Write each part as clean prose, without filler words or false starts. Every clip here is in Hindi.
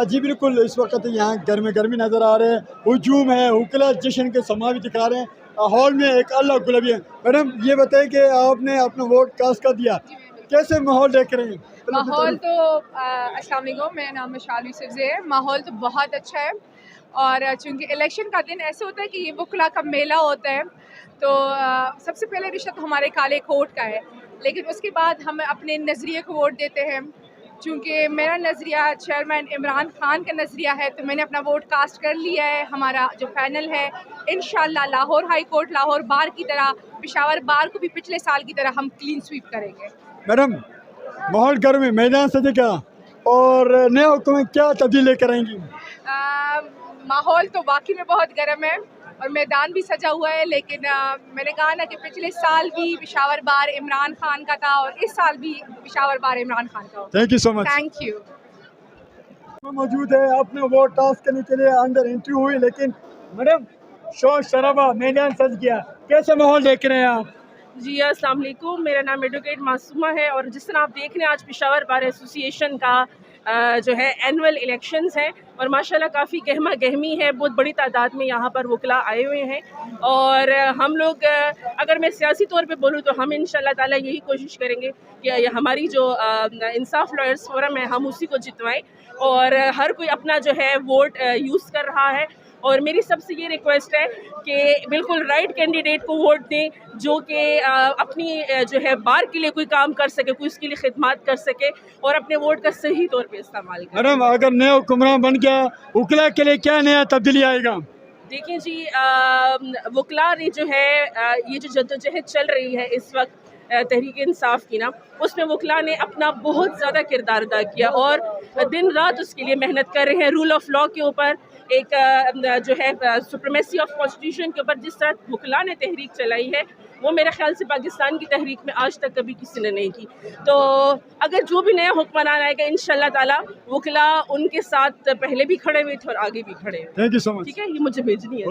जी बिल्कुल, इस वक्त यहाँ गर्मी गर्मी नज़र आ रहे हैं, हुजूम है, हुकला जश्न के समा भी दिखा रहे हैं। हॉल में एक अल्लाह गुलाबी है। मैडम ये बताएं कि आपने अपना वोट कास्ट कर दिया, कैसे माहौल देख रहे हैं? माहौल तो अस्सलाम वालेकुम, मेरा नाम मिशाल यूसुफ है। माहौल तो बहुत अच्छा है और चूँकि इलेक्शन का दिन ऐसे होता है कि ये वकला का मेला होता है, तो सबसे पहले रिश्ता तो हमारे काले कोट का है, लेकिन उसके बाद हम अपने नज़रिए को वोट देते हैं। चूँकि मेरा नज़रिया चेयरमैन इमरान खान का नज़रिया है, तो मैंने अपना वोट कास्ट कर लिया है। हमारा जो पैनल है, इंशाल्लाह लाहौर हाई कोर्ट, लाहौर बार की तरह, पेशावर बार को भी पिछले साल की तरह हम क्लीन स्वीप करेंगे। मैडम माहौल गर्म है, मैदान से दिखा और नए हुकूमत क्या तब्दीली करेंगी? माहौल तो वाकई में बहुत गर्म है और मैदान भी सजा हुआ है, लेकिन मैंने कहा ना कि पिछले साल भी पेशावर बार इमरान खान का था और इस साल भी पेशावर बार इमरान खान का। Thank you so much. Thank you. मौजूद है, अपने वोट कास्ट करने के लिए अंदर एंट्री हुई, लेकिन मैडम शोर शराबा मैदान सज गया, कैसे माहौल देख रहे हैं आप? जी अस्सलाम वालेकुम, मेरा नाम एडवोकेट मासूमा है और जिस तरह आप देख रहे हैं आज पेशावर बार एसोसिएशन का जो है एनुअल इलेक्शंस हैं और माशाल्लाह काफ़ी गहमा गहमी है, बहुत बड़ी तादाद में यहाँ पर वकला आए हुए हैं और हम लोग अगर मैं सियासी तौर पे बोलूँ तो हम इंशाल्लाह ताला यही कोशिश करेंगे कि हमारी जो इंसाफ लॉयर्स फोरम है हम उसी को जितवाएं और हर कोई अपना जो है वोट यूज़ कर रहा है और मेरी सबसे ये रिक्वेस्ट है कि बिल्कुल राइट कैंडिडेट को वोट दें जो कि अपनी जो है बार के लिए कोई काम कर सके, कोई उसके लिए खिदमत कर सके और अपने वोट का सही तौर पे इस्तेमाल करें। मैडम अगर नया हुक्मरान बन गया, वकला के लिए क्या नया तब्दीली आएगा? देखिए जी, वकला ने जो है ये जो जद्दोजहद चल रही है इस वक्त तहरीक इंसाफ की ना, उसमें वकला ने अपना बहुत ज़्यादा किरदार अदा किया और दिन रात उसके लिए मेहनत कर रहे हैं। रूल ऑफ लॉ के ऊपर, एक जो है सुप्रीमेसी ऑफ कॉन्स्टिट्यूशन के ऊपर जिस तरह वकला ने तहरीक चलाई है, वो मेरे ख्याल से पाकिस्तान की तहरीक में आज तक कभी किसी ने नहीं की। तो अगर जो भी नया हुक्मरान आएगा इंशाल्लाह ताला वकला उनके साथ पहले भी खड़े हुए थे और आगे भी खड़े हुए। Thank you so much. ठीक है, ये मुझे भेजनी है।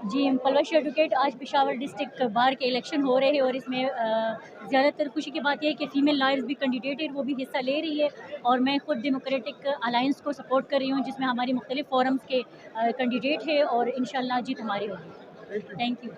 जी, पलवश एडवोकेट, आज पेशावर डिस्ट्रिक्ट बार के इलेक्शन हो रहे हैं और इसमें ज़्यादातर खुशी की बात यह है कि फ़ीमेल लॉयर्स भी कैंडिडेट है, वो भी हिस्सा ले रही है और मैं खुद डेमोक्रेटिक अलायंस को सपोर्ट कर रही हूँ जिसमें हमारी मुख्तलिफ फोरम्स के कैंडिडेट है और इंशाल्लाह जीत हमारी होगी। Thank you.